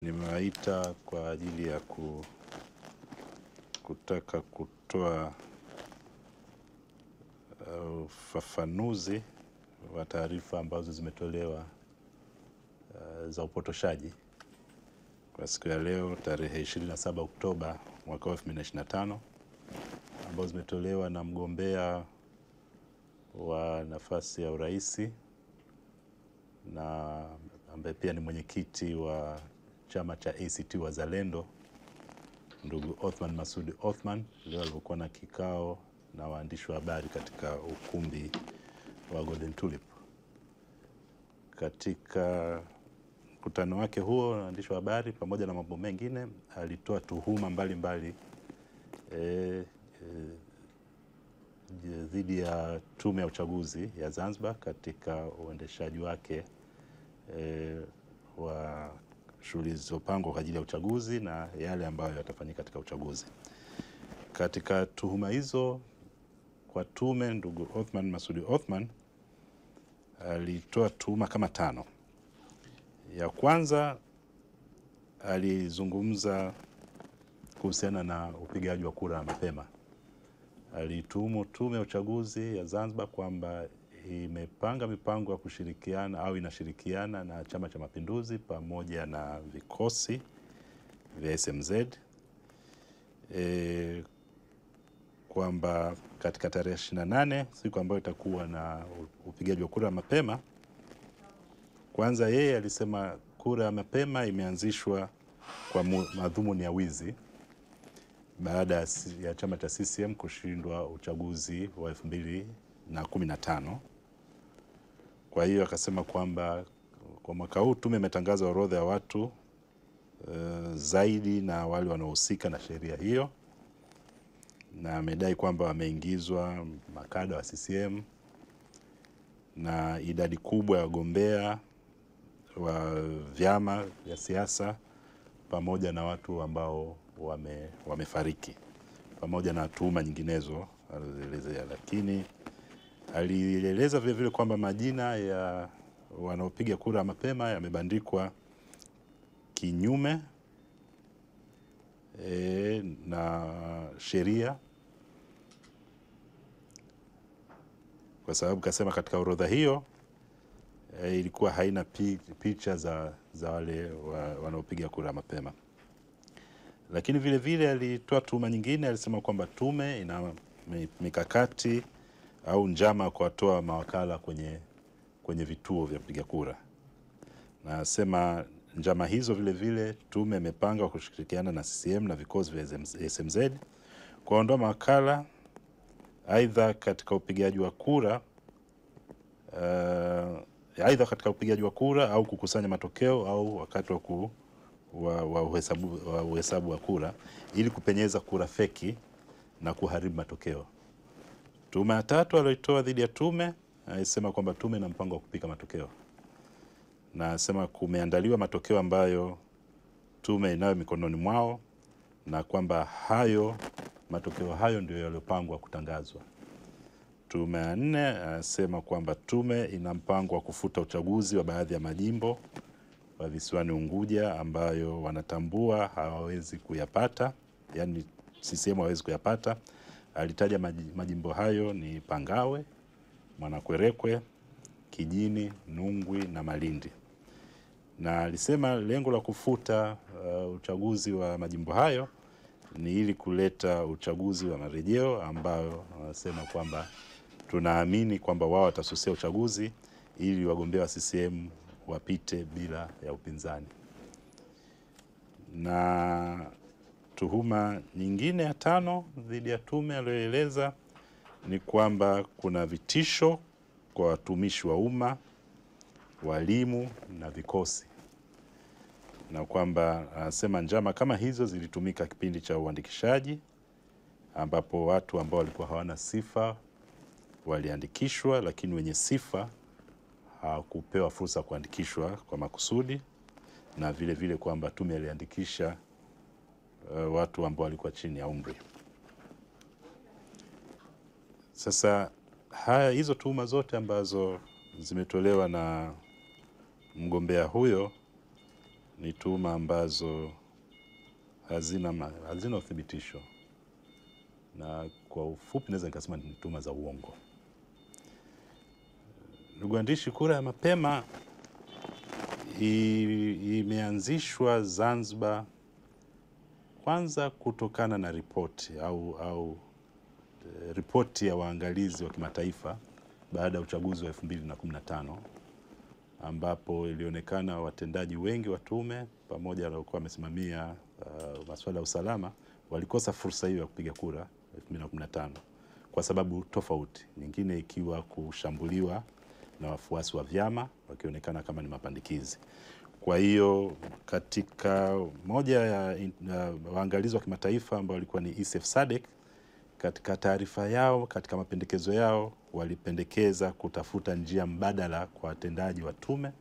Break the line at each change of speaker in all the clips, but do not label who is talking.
Nimewaita kwa ajili ya kutaka kutoa ufafanuzi wa taarifa ambazo zimetolewa za upotoshaji kwa siku ya leo tarehe 27 Oktoba mwaka 2025, ambazo zimetolewa na mgombea wa nafasi ya urais na ambaye pia ni mwenyekiti wa chama cha ACT Wazalendo, ndugu Othman Masoud Othman, leo alikuwa na kikao na waandishi wa habari katika ukumbi wa Golden Tulip. Katika mkutano wake huo na waandishi wa habari, pamoja na mambo mengine, alitoa tuhuma mbalimbali dhidi ya Tume ya Uchaguzi ya Zanzibar katika uendeshaji wake wa shughuli zilizopangwa kwa ajili ya uchaguzi na yale ambayo yatafanyika katika uchaguzi. Katika tuhuma hizo kwa tume, ndugu Othman Masoud Othman alitoa tuhuma kama 5. Ya kwanza, alizungumza kuhusiana na upigaji wa kura mapema. Alituhumu Tume ya Uchaguzi ya Zanzibar kwamba imepanga mipango ya kushirikiana au inashirikiana na Chama cha Mapinduzi pamoja na vikosi vya SMZ kwamba katika tarehe 28, siku ambayo itakuwa na upigaji wa kura mapema, kwanza yeye alisema kura ya mapema imeanzishwa kwa madhumuni ya wizi baada ya chama cha CCM kushindwa uchaguzi wa 2015. Kwa hiyo akasema kwamba kwa mwaka huu tume imetangaza orodha ya watu zaidi na wale wanaohusika na sheria hiyo, na amedai kwamba wameingizwa makada wa CCM na idadi kubwa ya wagombea wa vyama vya siasa pamoja na watu ambao wamefariki pamoja na tuhuma nyinginezo alielezea. Lakini alieleza vile vile kwamba majina ya wanaopiga kura mapema yamebandikwa kinyume na sheria, kwa sababu kasema katika orodha hiyo ilikuwa haina picha za wale wanaopiga kura mapema. Lakini vile vile alitoa tuhuma nyingine, alisema kwamba tume ina mikakati au njama kuwatoa mawakala kwenye vituo vya kupiga kura, na asema njama hizo vile vile tume imepanga kushirikiana na CCM na vikosi vya SMZ kuondoa mawakala aidha katika upigaji wa kura au kukusanya matokeo au wakati wa uhesabu wa kura ili kupenyeza kura feki na kuharibu matokeo. Tuhuma ya 3 aliyoitoa dhidi ya tume, alisema kwamba tume ina mpango wa kupika matokeo, na asema kumeandaliwa matokeo ambayo tume inayo mikononi mwao na kwamba matokeo hayo ndio yaliyopangwa kutangazwa. Tuhuma ya 4, anasema kwamba tume ina mpango wa kufuta uchaguzi wa baadhi ya majimbo wa visiwani Unguja ambayo wanatambua hawawezi kuyapata, yani CCM hawezi kuyapata. Alitaja majimbo hayo ni Pangawe, Mwanakwerekwe, Kijini, Nungwi na Malindi, na alisema lengo la kufuta uchaguzi wa majimbo hayo ni ili kuleta uchaguzi wa marejeo, ambayo wanasema kwamba tunaamini kwamba wao watasusia uchaguzi ili wagombea wa CCM wapite bila ya upinzani. Na tuhuma nyingine ya 5 dhidi ya tume aliyoeleza ni kwamba kuna vitisho kwa watumishi wa umma, walimu na vikosi, na kwamba anasema njama kama hizo zilitumika kipindi cha uandikishaji ambapo watu ambao walikuwa hawana sifa waliandikishwa, lakini wenye sifa hawakupewa fursa kuandikishwa kwa makusudi, na vile vile kwamba tume iliandikisha watu ambao walikuwa chini ya umri. Sasa hizo tuhuma zote ambazo zimetolewa na mgombea huyo ni tuhuma ambazo hazina uthibitisho, na kwa ufupi naweza nikasema ni tuhuma za uongo. Ndugu waandishi, kura ya mapema imeanzishwa Zanzibar kwanza kutokana na ripoti ya waangalizi wa kimataifa baada ya uchaguzi wa 2015, ambapo ilionekana watendaji wengi wa tume pamoja na waliokuwa wamesimamia masuala ya usalama walikosa fursa hiyo ya kupiga kura 2015 kwa sababu tofauti, nyingine ikiwa kushambuliwa na wafuasi wa vyama wakionekana kama ni mapandikizi. Kwa hiyo katika moja ya waangalizi wa kimataifa ambao walikuwa ni ISEF SADC, katika taarifa yao, katika mapendekezo yao, walipendekeza kutafuta njia mbadala kwa watendaji wa tume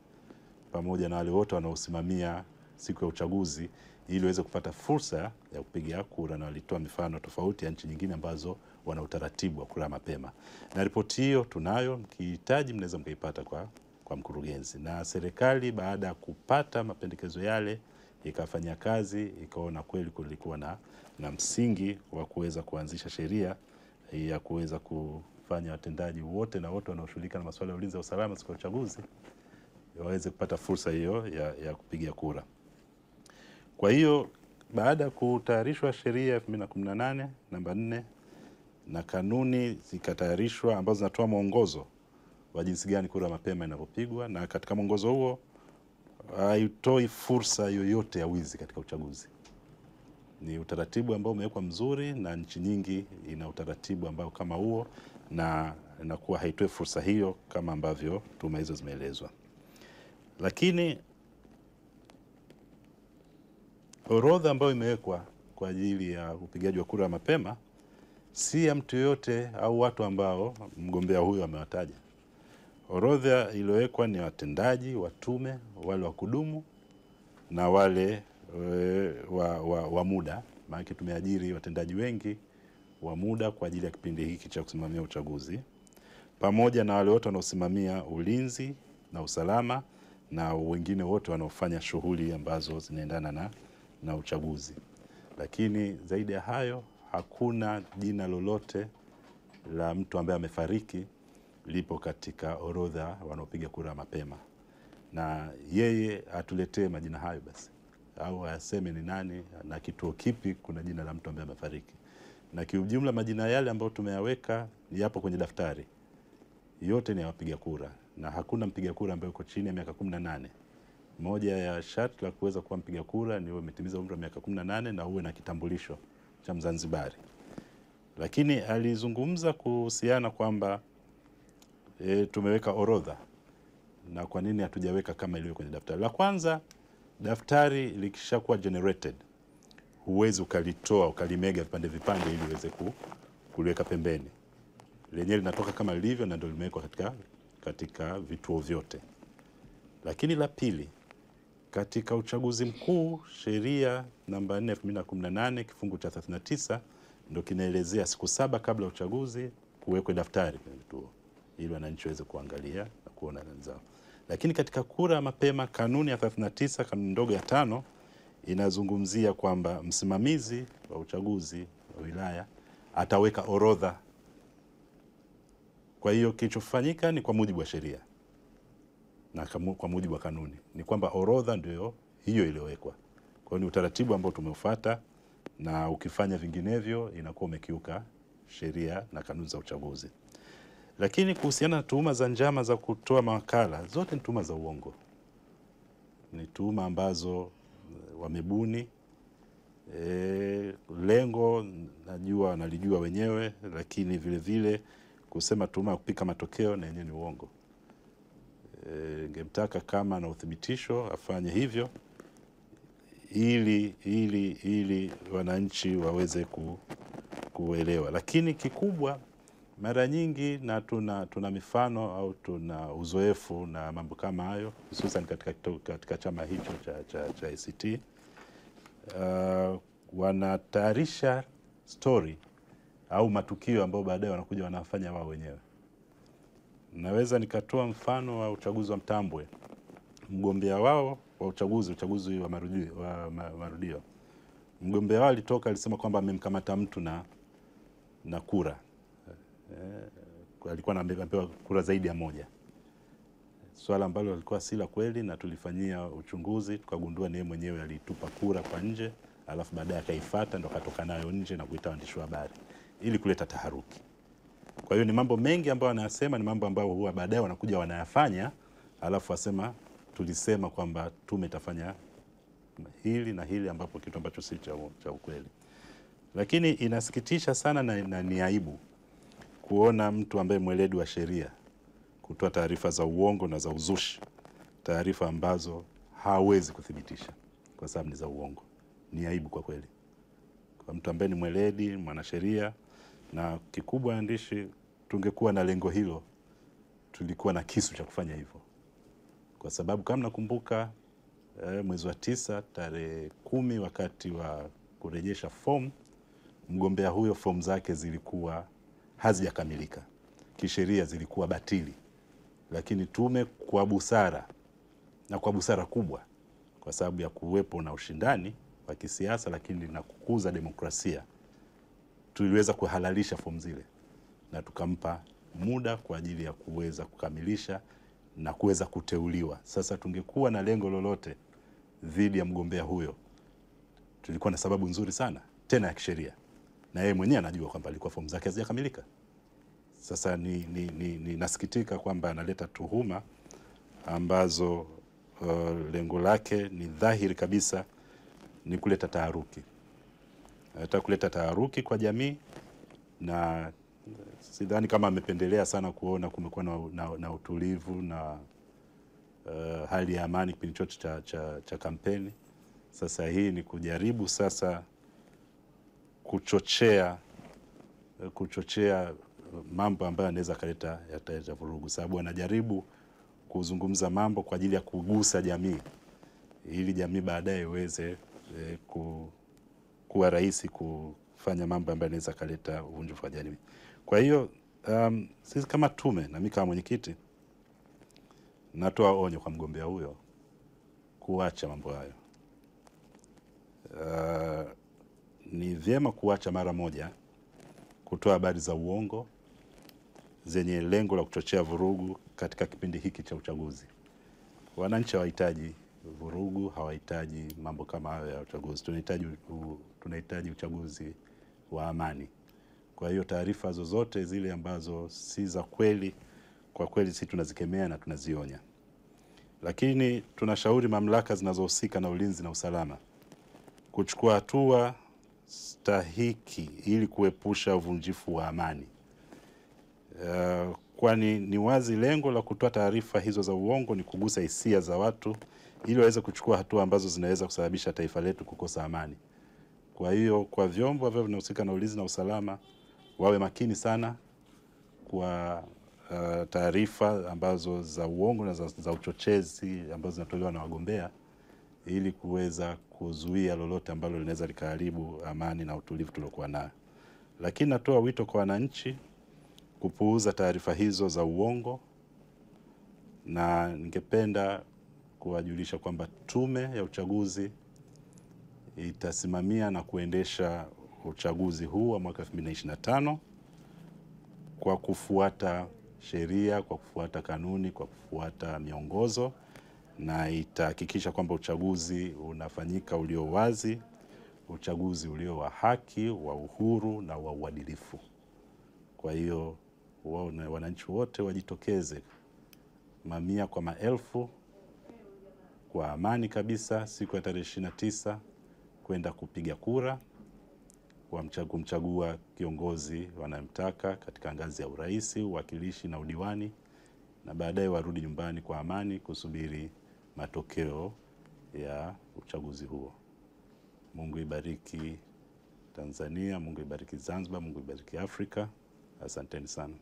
pamoja na wale wote wanaosimamia siku ya uchaguzi ili waweze kupata fursa ya kupiga kura, na walitoa mifano tofauti ya nchi nyingine ambazo wana utaratibu wa kura mapema. Na ripoti hiyo tunayo, mkihitaji mnaweza mkaipata kwa mkurugenzi. Na serikali baada ya kupata mapendekezo yale ikafanya kazi, ikaona kweli kulikuwa na msingi wa kuweza kuanzisha sheria ya kuweza kufanya watendaji wote na wote wanaoshughulika na masuala ya ulinzi wa usalama siku ya uchaguzi waweze kupata fursa hiyo ya kupiga kura. Kwa hiyo baada ya kutayarishwa sheria ya 2018 namba 4 na kanuni zikatayarishwa ambazo zinatoa mwongozo wa jinsi gani kura mapema inavyopigwa, na katika mwongozo huo haitoi fursa yoyote ya wizi katika uchaguzi. Ni utaratibu ambao umewekwa mzuri, na nchi nyingi ina utaratibu ambao kama huo, na inakuwa haitoi fursa hiyo kama ambavyo tume hizo zimeelezwa. Lakini orodha ambayo imewekwa kwa ajili ya upigaji wa kura ya mapema si ya mtu yoyote au watu ambao mgombea huyo amewataja. Orodha iliyowekwa ni watendaji wa tume, wale wa kudumu na wale wa muda, maana tumeajiri watendaji wengi wa muda kwa ajili ya kipindi hiki cha kusimamia uchaguzi, pamoja na wale wote wanaosimamia ulinzi na usalama na wengine wote wanaofanya shughuli ambazo zinaendana na uchaguzi. Lakini zaidi ya hayo hakuna jina lolote la mtu ambaye amefariki lipo katika orodha wanaopiga kura mapema, na yeye atuletee majina hayo basi, au aseme ni nani na kituo kipi kuna jina la mtu ambaye amefariki. Na kiujumla majina yale ambayo tumeyaweka yapo kwenye daftari, yote ni ya wapiga kura, na hakuna mpiga kura ambaye uko chini ya miaka 18. Moja ya sharti la kuweza kuwa mpiga kura ni uwe umetimiza umri wa miaka 18 na uwe na kitambulisho cha Mzanzibari. Lakini alizungumza kuhusiana kwamba tumeweka orodha na kwa nini hatujaweka kama ilivyo kwenye daftari. La kwanza, daftari likishakuwa generated huwezi ukalitoa ukalimega vipande ili uweze kuliweka pembeni. Lenyewe linatoka kama lilivyo na ndio limewekwa katika vituo vyote. Lakini la pili, katika uchaguzi mkuu, sheria namba 4/2018 kifungu cha 39 ndio kinaelezea siku 7 kabla ya uchaguzi kuwekwe daftari kwenye vituo ili wananchi waweze kuangalia na kuona wenzao. Lakini katika kura ya mapema, kanuni ya 39 kanuni ndogo ya 5 inazungumzia kwamba msimamizi wa uchaguzi wa wilaya ataweka orodha. Kwa hiyo kilichofanyika ni kwa mujibu wa sheria na kwa mujibu wa kanuni, ni kwamba orodha ndio hiyo iliyowekwa. Kwa hiyo ni utaratibu ambao tumeufuata, na ukifanya vinginevyo inakuwa umekiuka sheria na kanuni za uchaguzi. Lakini kuhusiana na tuhuma za njama za kutoa mawakala, zote ni tuhuma za uongo. Ni tuhuma ambazo wamebuni. Lengo najua nalijua wenyewe, lakini vile vile kusema tuhuma ya kupika matokeo na yenyewe ni uongo. Ningemtaka kama na uthibitisho afanye hivyo ili wananchi waweze kuelewa. Lakini kikubwa mara nyingi, na tuna mifano au tuna uzoefu na mambo kama hayo, hususan katika chama hicho cha ACT, wanatayarisha story au matukio ambayo baadaye wanakuja wanafanya wao wenyewe. Naweza nikatoa mfano wa uchaguzi wa Mtambwe mgombea wao wa uchaguzi wa marudio, mgombea wao alitoka, alisema kwamba amemkamata mtu na kura, alikuwa amepewa kura zaidi ya moja, swala ambalo lilikuwa si la kweli, na tulifanyia uchunguzi tukagundua ni yeye mwenyewe alitupa kura kwa nje, alafu baadaye akaifuata ndo akatoka nayo nje na kuita waandishi wa habari ili kuleta taharuki. Kwa hiyo ni mambo mengi ambayo wanayasema, ni mambo ambayo huwa baadaye wanakuja wanayafanya, alafu wasema tulisema kwamba tume itafanya hili na hili, ambapo kitu ambacho si cha ukweli. Lakini inasikitisha sana na ni aibu kuona mtu ambaye mweledi wa sheria kutoa taarifa za uongo na za uzushi, taarifa ambazo hawezi kuthibitisha kwa sababu ni za uongo. Ni aibu kwa kweli kwa mtu ambaye ni mweledi, mwanasheria. Na kikubwa, andishi, tungekuwa na lengo hilo, tulikuwa na kisu cha kufanya hivyo, kwa sababu kama nakumbuka mwezi wa 9 tarehe 10, wakati wa kurejesha fomu, mgombea huyo fomu zake zilikuwa hazijakamilika kisheria, zilikuwa batili, lakini tume kwa busara, na kwa busara kubwa, kwa sababu ya kuwepo na ushindani wa kisiasa lakini na kukuza demokrasia, tuliweza kuhalalisha fomu zile na tukampa muda kwa ajili ya kuweza kukamilisha na kuweza kuteuliwa. Sasa tungekuwa na lengo lolote dhidi ya mgombea huyo, tulikuwa na sababu nzuri sana tena ya kisheria, na yeye mwenyewe anajua kwamba alikuwa fomu zake hazijakamilika. Sasa nasikitika kwamba analeta tuhuma ambazo lengo lake ni dhahiri kabisa ni kuleta taharuki. Anataka kuleta taharuki kwa jamii, na sidhani kama amependelea sana kuona kumekuwa na utulivu na hali ya amani kipindi chote cha kampeni. Sasa hii ni kujaribu sasa kuchochea mambo ambayo yanaweza yataleta vurugu, sababu anajaribu kuzungumza mambo kwa ajili ya kugusa jamii, ili jamii baadaye iweze kuwa rahisi kufanya mambo ambayo yanaweza kaleta uvunjifu wa jamii. Kwa hiyo sisi kama tume, na mimi kama mwenyekiti, natoa onyo kwa mgombea huyo kuacha mambo hayo. Ni vyema kuacha mara moja kutoa habari za uongo zenye lengo la kuchochea vurugu katika kipindi hiki cha uchaguzi. Wananchi hawahitaji vurugu, hawahitaji mambo kama hayo ya uchaguzi. Tunahitaji uchaguzi wa amani. Kwa hiyo taarifa zozote zile ambazo si za kweli, kwa kweli sisi tunazikemea na tunazionya. Lakini tunashauri mamlaka zinazohusika na ulinzi na usalama kuchukua hatua stahiki ili kuepusha uvunjifu wa amani. Kwani ni wazi lengo la kutoa taarifa hizo za uongo ni kugusa hisia za watu ili waweze kuchukua hatua ambazo zinaweza kusababisha taifa letu kukosa amani. Kwa hiyo kwa vyombo ambavyo vinahusika na ulinzi na usalama wawe makini sana kwa taarifa ambazo za uongo na za uchochezi ambazo zinatolewa na wagombea, ili kuweza kuzuia lolote ambalo linaweza likaharibu amani na utulivu tuliokuwa nayo. Lakini natoa wito kwa wananchi kupuuza taarifa hizo za uongo, na ningependa kuwajulisha kwamba Tume ya Uchaguzi itasimamia na kuendesha uchaguzi huu wa mwaka 2025 kwa kufuata sheria, kwa kufuata kanuni, kwa kufuata miongozo, na itahakikisha kwamba uchaguzi unafanyika ulio wazi, uchaguzi ulio wa haki, wa uhuru na wa uadilifu. Kwa hiyo wananchi wote wajitokeze mamia kwa maelfu kwa amani kabisa siku ya tarehe 29 kwenda kupiga kura kumchagua kiongozi wanayemtaka katika ngazi ya urais, uwakilishi na udiwani, na baadaye warudi nyumbani kwa amani kusubiri matokeo ya uchaguzi huo. Mungu ibariki Tanzania, Mungu ibariki Zanzibar, Mungu ibariki Afrika. Asanteni sana.